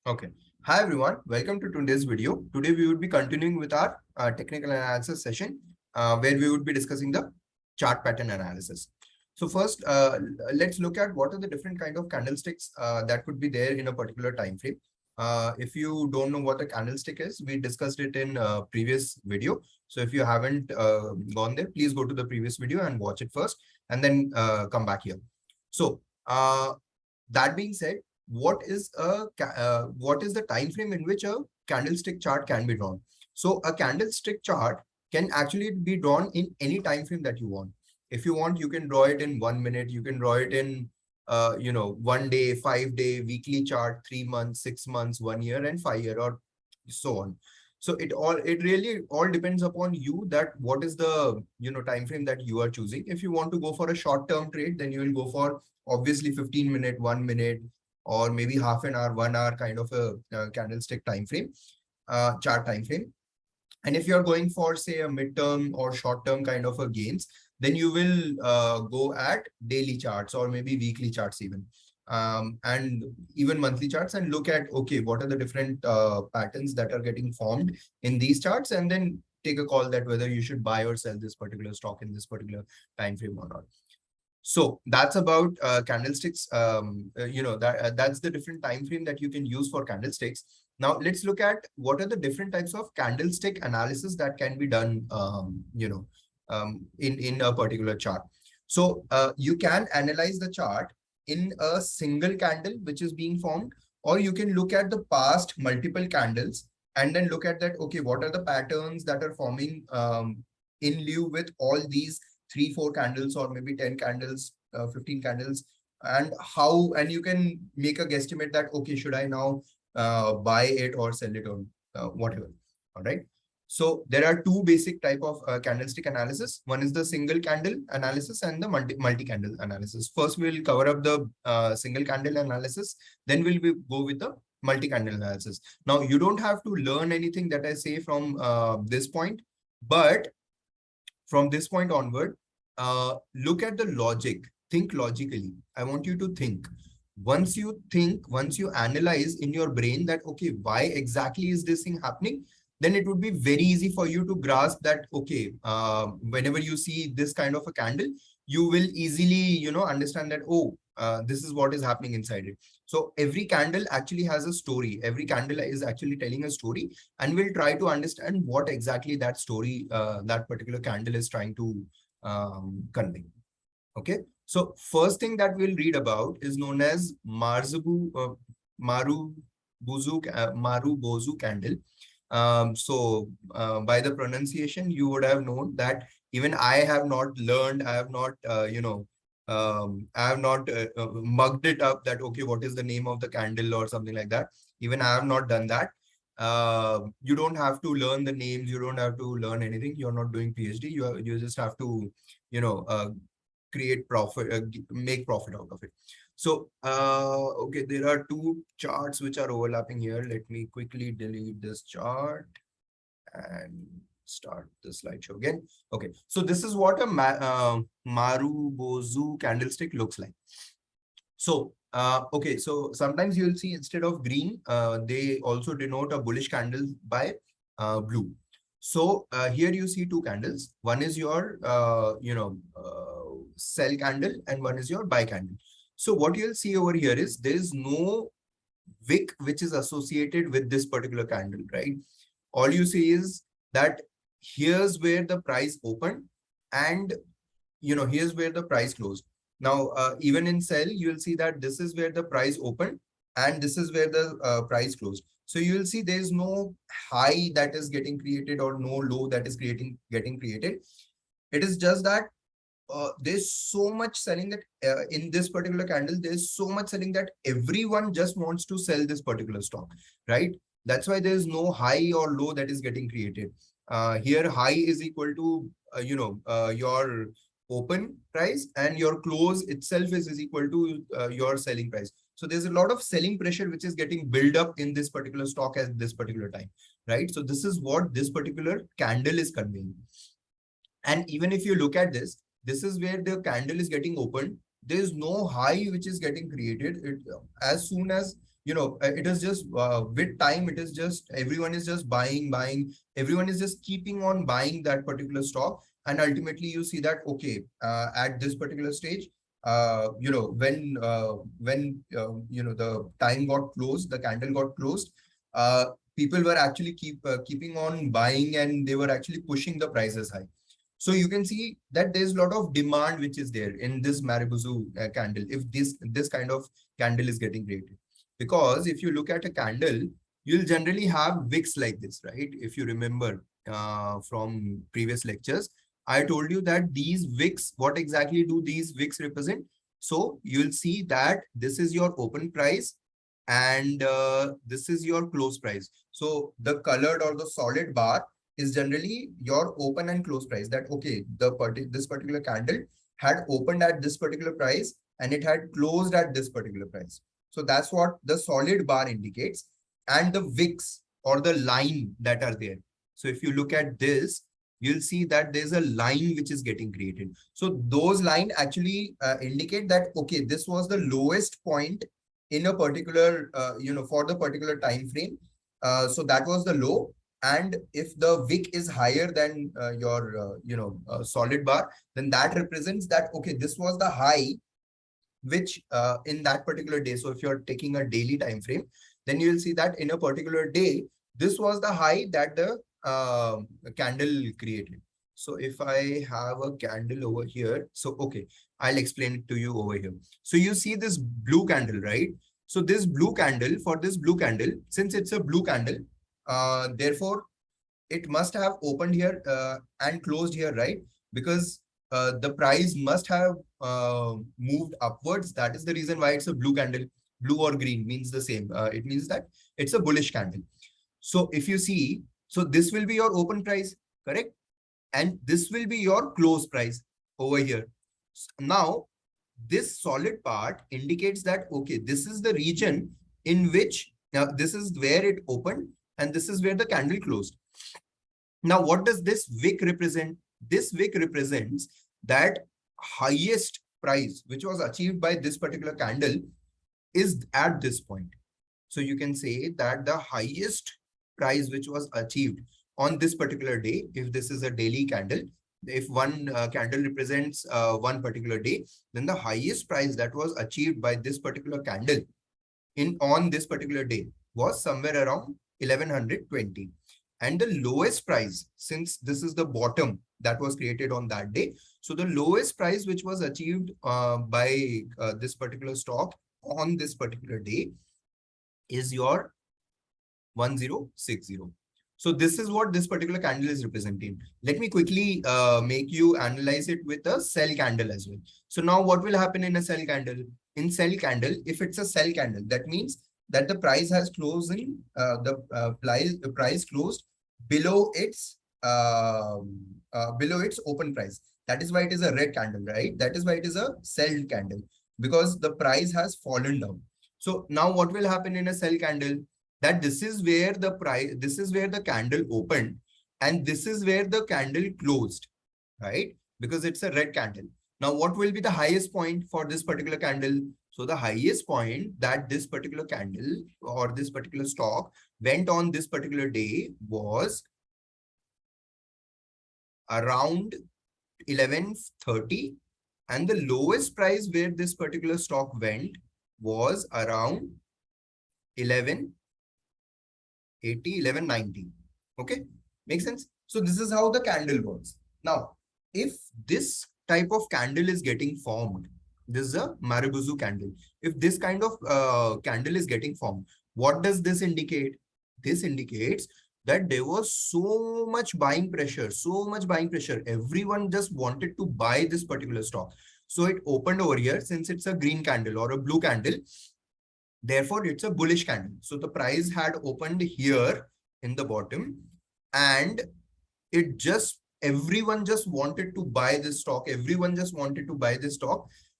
Okay. Hi everyone. Welcome to today's video. Today we would be continuing with our technical analysis session where we would be discussing the chart pattern analysis. So first, let's look at what are the different kind of candlesticks that could be there in a particular time frame. If you don't know what a candlestick is, we discussed it in previous video. So if you haven't gone there, please go to the previous video and watch it first and then come back here. So that being said, what is the time frame in which a candlestick chart can be drawn? So a candlestick chart can actually be drawn in any time frame that you want. If you want, you can draw it in 1 minute. You can draw it in 1 day, 5 day, weekly chart, 3 months, 6 months, 1 year, and 5 year, or so on. So it really all depends upon you, that what is the time frame that you are choosing. If you want to go for a short term trade, then you will go for obviously 15 minute, 1 minute, or maybe half an hour, 1 hour kind of a candlestick time frame, chart time frame. And if you're going for say a midterm or short term kind of a gains, then you will go at daily charts or maybe weekly charts even, and even monthly charts, and look at, okay, what are the different patterns that are getting formed in these charts, and then take a call that whether you should buy or sell this particular stock in this particular time frame or not. So that's about candlesticks. That's the different time frame that you can use for candlesticks. Now let's look at what are the different types of candlestick analysis that can be done, in a particular chart. So you can analyze the chart in a single candle which is being formed, or you can look at the past multiple candles and then look at that. Okay, what are the patterns that are forming in lieu with all these 3, 4 candles, or maybe 10 candles, 15 candles, and you can make a guesstimate that, okay, should I now buy it or sell it, or whatever. All right. So there are two basic type of candlestick analysis. One is the single candle analysis and the multi candle analysis. First, we'll cover up the single candle analysis. Then we'll go with the multi candle analysis. Now, you don't have to learn anything that I say from this point, but from this point onward, look at the logic, think logically. I want you to think. Once you think, once you analyze in your brain that, okay, why exactly is this thing happening? Then it would be very easy for you to grasp that, okay, whenever you see this kind of a candle, you will easily, understand that, oh, this is what is happening inside it. So every candle actually has a story. Every candle is actually telling a story, and we'll try to understand what exactly that story, that particular candle is trying to convey. Okay. So first thing that we'll read about is known as Marubozu Candle. By the pronunciation, you would have known that even I have not learned, I have not, I have not mugged it up that, okay, what is the name of the candle or something like that. Even I have not done that. You don't have to learn the names. You don't have to learn anything. You're not doing PhD. You just have to, create profit, make profit out of it. So, okay, there are two charts which are overlapping here. Let me quickly delete this chart and start the slideshow again. Okay, so this is what a Marubozu candlestick looks like. So, okay, so sometimes you'll see instead of green, they also denote a bullish candle by blue. So here you see two candles. One is your, sell candle, and one is your buy candle. So what you'll see over here is there is no wick which is associated with this particular candle, right? All you see is that here's where the price opened, and here's where the price closed. Now, even in sell, you'll see that this is where the price opened and this is where the price closed. So you'll see there's no high that is getting created or no low that is getting created. It is just that there's so much selling that in this particular candle, there's so much selling that everyone just wants to sell this particular stock, right? That's why there's no high or low that is getting created. Here, high is equal to, your open price, and your close itself is equal to your selling price. So there's a lot of selling pressure which is getting built up in this particular stock at this particular time, right? So this is what this particular candle is conveying. And even if you look at this, this is where the candle is getting opened. There is no high which is getting created. As soon as it is just with time, it is just everyone is just buying. Everyone is just keeping on buying that particular stock. And ultimately you see that, okay, at this particular stage, when the time got closed, the candle got closed, people were actually keeping on buying, and they were actually pushing the prices high. So you can see that there's a lot of demand which is there in this Marubozu candle, if this kind of candle is getting created. Because if you look at a candle, you'll generally have wicks like this, right? If you remember from previous lectures, I told you that these wicks, what exactly do these wicks represent? So you'll see that this is your open price, and this is your close price. So the colored or the solid bar is generally your open and close price. That, okay, this particular candle had opened at this particular price and it had closed at this particular price. So that's what the solid bar indicates. And the wicks or the line that are there. So if you look at this, you'll see that there's a line which is getting created. So those line actually indicate that, okay, this was the lowest point in a particular, for the particular time frame. So that was the low. And if the wick is higher than your, solid bar, then that represents that, okay, this was the high which in that particular day. So if you're taking a daily time frame, then you will see that in a particular day, this was the high that the candle created. So if I have a candle over here, so okay, I'll explain it to you over here. So you see this blue candle, right? So this blue candle, for this blue candle, since it's a blue candle, therefore it must have opened here and closed here, right? Because the price must have moved upwards. That is the reason why it's a blue candle. Blue or green means the same. It means that it's a bullish candle. So if you see, so this will be your open price, correct? And this will be your close price over here. Now, this solid part indicates that, okay, this is the region in which this is where it opened and this is where the candle closed. Now, what does this wick represent? This wick represents that highest price which was achieved by this particular candle is at this point. So you can say that the highest price which was achieved on this particular day, if this is a daily candle, if one candle represents one particular day, then the highest price that was achieved by this particular candle on this particular day was somewhere around 1120. And the lowest price, since this is the bottom that was created on that day, so the lowest price which was achieved by this particular stock on this particular day is your 1060. So this is what this particular candle is representing. Let me quickly make you analyze it with a sell candle as well. So now what will happen in a sell candle? In sell candle, if it's a sell candle, that means that the price has closed in the price closed below its open price. That is why it is a red candle, right? That is why it is a sell candle, because the price has fallen down. So now what will happen in a sell candle? That this is where the candle opened and this is where the candle closed, right? Because it's a red candle. Now, what will be the highest point for this particular candle? So the highest point that this particular candle or this particular stock went on this particular day was around 1130, and the lowest price where this particular stock went was around 1180, 1190. Okay, makes sense? So this is how the candle works. Now, if this type of candle is getting formed, this is a Marubozu candle. If this kind of candle is getting formed, what does this indicate? This indicates that there was so much buying pressure, Everyone just wanted to buy this particular stock. So it opened over here. Since it's a green candle or a blue candle, therefore it's a bullish candle. So the price had opened here in the bottom, and everyone just wanted to buy this stock.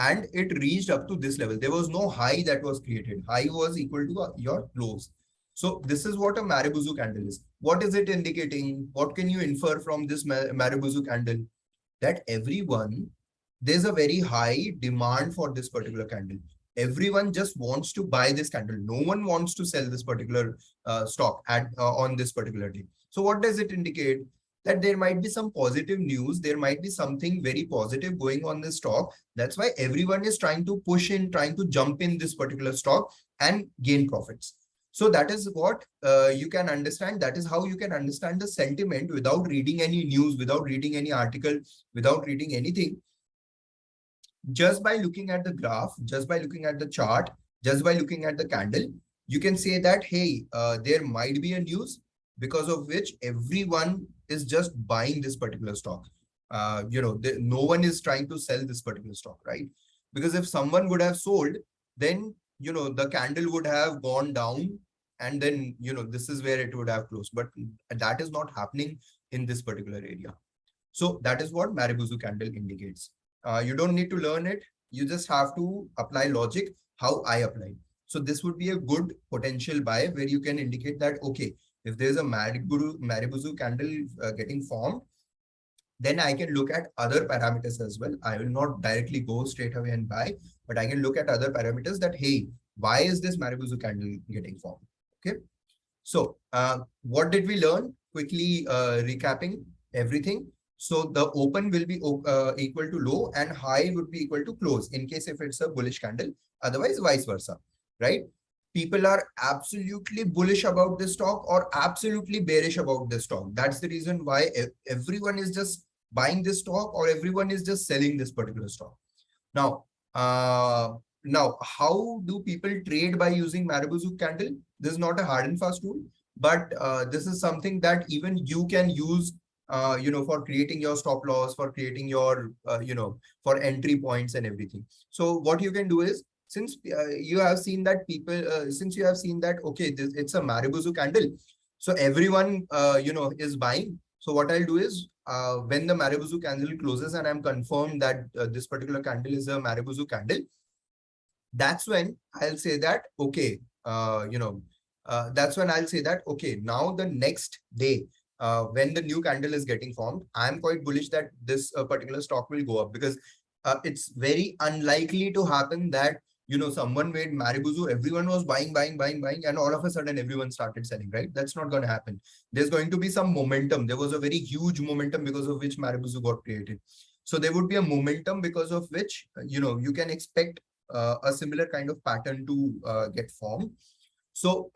And it reached up to this level. There was no high that was created. High was equal to your close. So this is what a Marubozu candle is. What is it indicating? What can you infer from this Marubozu candle? That there's a very high demand for this particular candle. everyone just wants to buy this candle. No one wants to sell this particular stock at on this particular day. So what does it indicate? That there might be some positive news, there might be something very positive going on this stock. That's why everyone is trying to push in, trying to jump in this particular stock and gain profits. So that is what you can understand. That is how you can understand the sentiment without reading any news, without reading any article, without reading anything. Just by looking at the graph, just by looking at the chart, just by looking at the candle, you can say that, hey, there might be a news because of which everyone is just buying this particular stock. No one is trying to sell this particular stock, right? Because if someone would have sold, then, the candle would have gone down, and then, this is where it would have closed. But that is not happening in this particular area. So that is what Marubozu candle indicates. You don't need to learn it. You just have to apply logic how I apply. So this would be a good potential buy where you can indicate that, okay, if there's a Marubozu candle getting formed, then I can look at other parameters as well. I will not directly go straight away and buy, but I can look at other parameters that, hey, why is this Marubozu candle getting formed? Okay. So what did we learn? Quickly recapping everything. So the open will be equal to low and high would be equal to close in case if it's a bullish candle, otherwise vice versa, right? People are absolutely bullish about this stock or absolutely bearish about this stock. That's the reason why everyone is just buying this stock or everyone is just selling this particular stock. Now, how do people trade by using Marubozu candle? This is not a hard and fast rule, but this is something that even you can use for creating your stop loss, for creating your, for entry points and everything. So what you can do is, since you have seen that okay, it's a Marubozu candle, so everyone, is buying. So what I'll do is, when the Marubozu candle closes and I'm confirmed that this particular candle is a Marubozu candle, that's when I'll say that, okay, now the next day, when the new candle is getting formed, I'm quite bullish that this particular stock will go up, because it's very unlikely to happen that, someone made Marubozu, everyone was buying, and all of a sudden everyone started selling, right? That's not going to happen. There's going to be some momentum. There was a very huge momentum because of which Marubozu got created. So there would be a momentum because of which, you can expect a similar kind of pattern to get formed. So,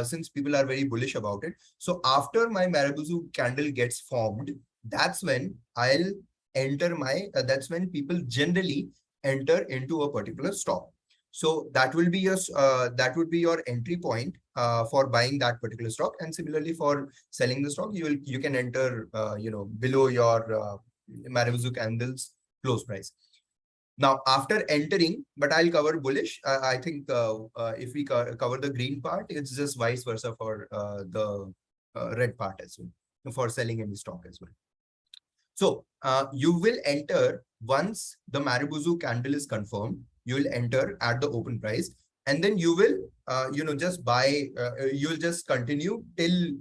since people are very bullish about it, so after my Marubozu candle gets formed, that's when I'll enter that's when people generally enter into a particular stock. So that will be your entry point for buying that particular stock. And similarly for selling the stock, you can enter, below your Marubozu candle's close price. Now, after entering, but I'll cover bullish. I think if we cover the green part, it's just vice versa for the red part as well, for selling any stock as well. So you will enter once the Marubozu candle is confirmed. You will enter at the open price, and then you will, just buy. You will just continue till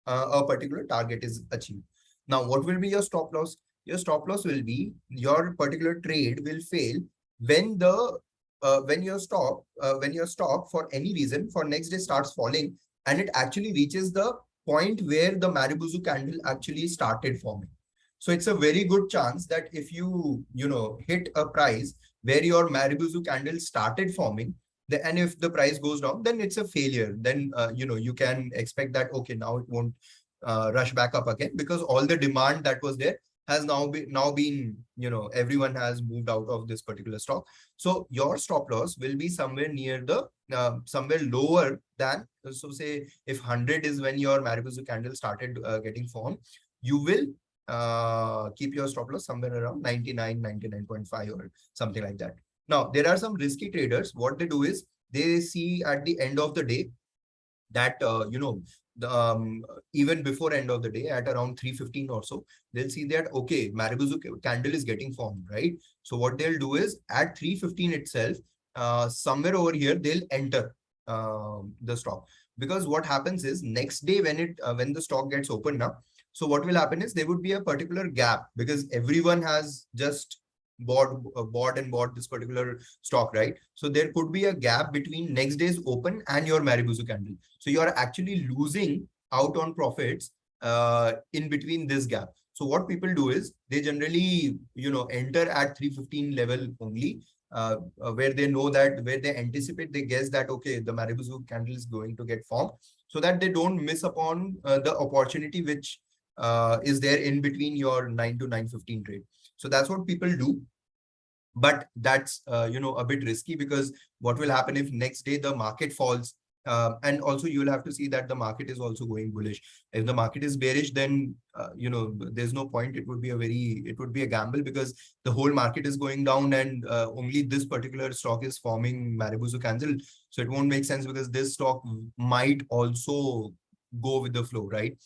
a particular target is achieved. Now, what will be your stop loss? Your stop loss will be your particular trade will fail when your stock for any reason for next day starts falling and it actually reaches the point where the Marubozu candle actually started forming. So it's a very good chance that if you hit a price where your Marubozu candle started forming, and if the price goes down, then it's a failure. Then you can expect that, okay, now it won't rush back up again, because all the demand that was there has now been everyone has moved out of this particular stock. So your stop loss will be somewhere near the somewhere lower than, so say if 100 is when your Marubozu candle started getting formed, you will keep your stop loss somewhere around 99.5 or something like that. Now there are some risky traders. What they do is they see at the end of the day that even before end of the day at around 3:15 or so, they'll see that, okay, Marubozu candle is getting formed, right? So what they'll do is at 3:15 itself, somewhere over here, they'll enter the stock, because what happens is next day when the stock gets opened up, so what will happen is there would be a particular gap, because everyone has just bought this particular stock, right? So there could be a gap between next day's open and your Marubozu candle. So you are actually losing out on profits in between this gap. So what people do is they generally, enter at 315 level only, where they know that, where they anticipate, they guess that, okay, the Marubozu candle is going to get formed, so that they don't miss upon the opportunity which is there in between your 9 to 9:15 trade. So that's what people do. But that's a bit risky, because what will happen if next day the market falls, and also you will have to see that the market is also going bullish. If the market is bearish, then there's no point. It would be a gamble, because the whole market is going down, and only this particular stock is forming Marubozu candle. So it won't make sense, because this stock might also go with the flow, right?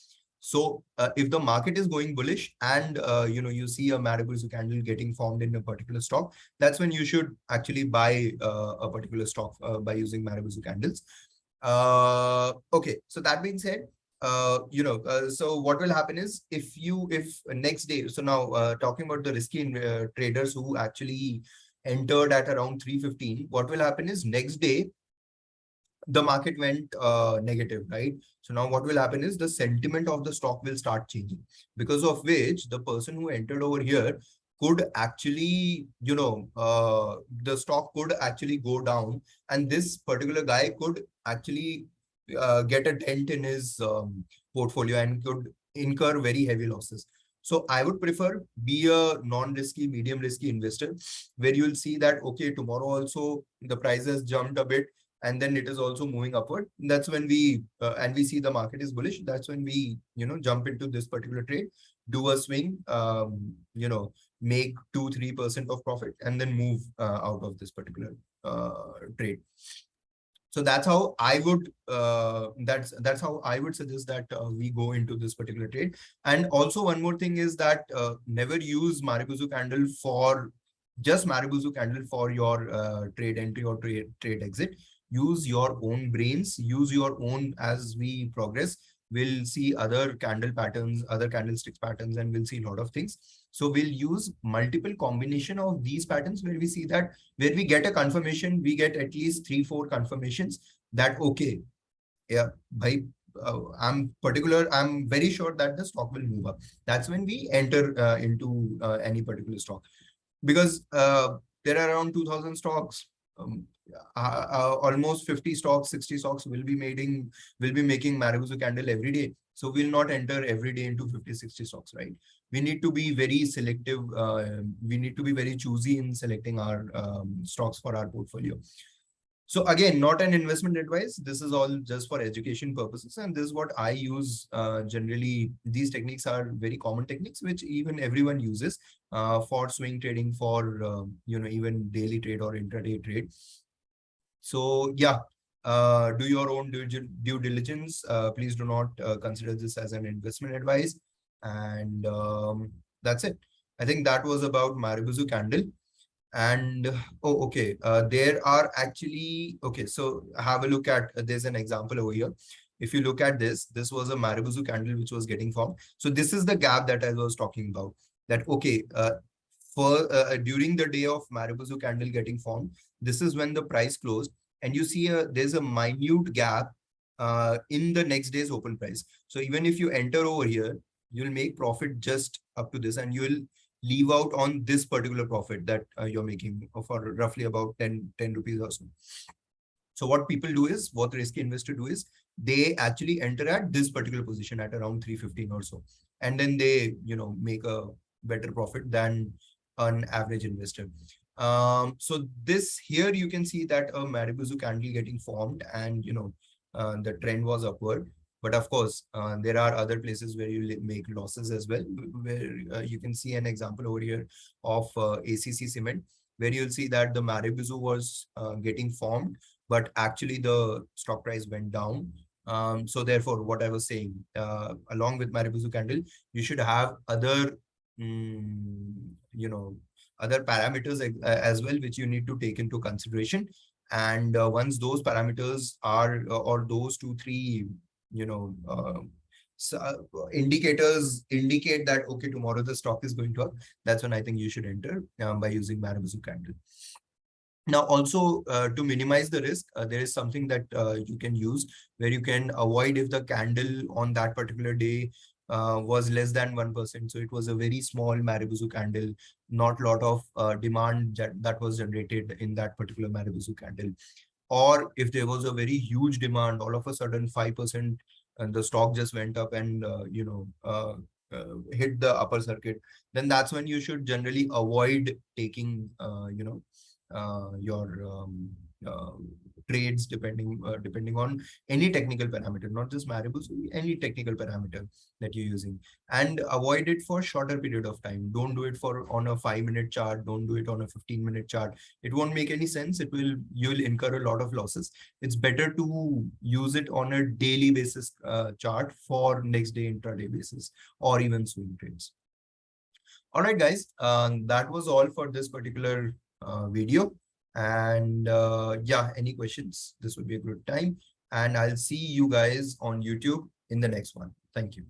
So if the market is going bullish, and you see a Marubozu candle getting formed in a particular stock, that's when you should actually buy a particular stock by using Marubozu candles. Okay, so that being said, so what will happen is, if next day, so now talking about the risky traders who actually entered at around 315, what will happen is next day the market went negative, right? So now what will happen is the sentiment of the stock will start changing, because of which the person who entered over here could actually, the stock could actually go down, and this particular guy could actually get a dent in his portfolio and could incur very heavy losses. So I would prefer be a non-risky, medium risky investor, where you'll see that, okay, tomorrow also the price has jumped a bit, and then it is also moving upward. That's when we and we see the market is bullish. That's when we jump into this particular trade, do a swing, make 2-3% of profit, and then move out of this particular trade. So that's how I would that's how I would suggest that we go into this particular trade. And also one more thing is that never use Marubozu candle for just Marubozu candle for your trade entry or trade exit. Use your own brains, use your own. As we progress, we'll see other candle patterns, other candlesticks patterns, and we'll see a lot of things. So we'll use multiple combination of these patterns, where we see that, where we get a confirmation, we get at least 3-4 confirmations that, okay, yeah, bhai, I'm very sure that the stock will move up. That's when we enter into any particular stock, because there are around 2000 stocks. Almost 50 stocks, 60 stocks will be making Marubozu candle every day. So we'll not enter every day into 50-60 stocks, right? We need to be very selective. We need to be very choosy in selecting our stocks for our portfolio. So again, not an investment advice. This is all just for education purposes. And this is what I use generally. These techniques are very common techniques, which even everyone uses for swing trading, for, even daily trade or intraday trade. So yeah, do your own due diligence. Please do not consider this as an investment advice. And that's it. I think that was about Marubozu candle. And oh, okay, there are actually, okay, so have a look at, there's an example over here. If you look at this was a Marubozu candle which was getting formed. So this is the gap that I was talking about, that, okay, for during the day of Marubozu candle getting formed, this is when the price closed, and you see there's a minute gap in the next day's open price. So even if you enter over here, you'll make profit just up to this, and you'll leave out on this particular profit that you're making for roughly about 10 rupees or so. So what people do is, what risky investor do is, they actually enter at this particular position at around 315 or so, and then they make a better profit than an average investor. So this here, you can see that a Marubozu candle getting formed, and the trend was upward. But of course, there are other places where you make losses as well, where you can see an example over here of ACC cement, where you'll see that the Marubozu was getting formed, but actually the stock price went down. So therefore, what I was saying, along with Marubozu candle, you should have other, other parameters as well, which you need to take into consideration. And once those parameters are, or those 2-3, indicators indicate that, okay, tomorrow the stock is going to up, that's when I think you should enter by using Marubozu Candle. Now, also to minimize the risk, there is something that you can use where you can avoid if the candle on that particular day was less than 1%. So it was a very small Marubozu candle, not a lot of demand that was generated in that particular Marubozu candle. Or if there was a very huge demand, all of a sudden 5%, and the stock just went up and hit the upper circuit, then that's when you should generally avoid taking your uh, trades, depending on any technical parameter, not just Marubozu, any technical parameter that you're using, and avoid it for shorter period of time. Don't do it for on a 5-minute chart. Don't do it on a 15-minute chart. It won't make any sense. You'll incur a lot of losses. It's better to use it on a daily basis chart for next day intraday basis or even swing trades. All right, guys, that was all for this particular video. And yeah, any questions? This would be a good time. And I'll see you guys on YouTube in the next one. Thank you.